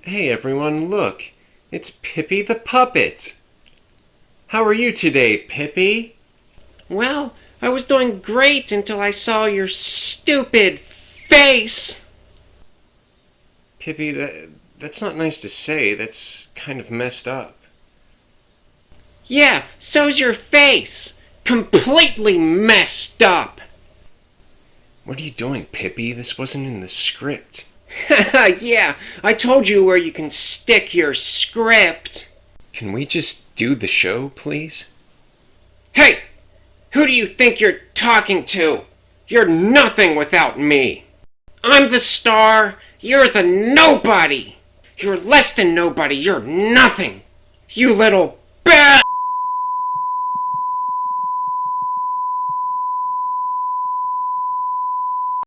Hey everyone, look! It's Pippy the puppet! How are you today, Pippy? Well, I was doing great until I saw your stupid face. Pippy, that's not nice to say. That's kind of messed up. Yeah, so's your face. Completely messed up. What are you doing, Pippy? This wasn't in the script. Yeah, I told you where you can stick your script. Can we just do the show, please? Hey, who do you think you're talking to? You're nothing without me. I'm the star, you're the nobody. You're less than nobody, you're nothing. You little bat!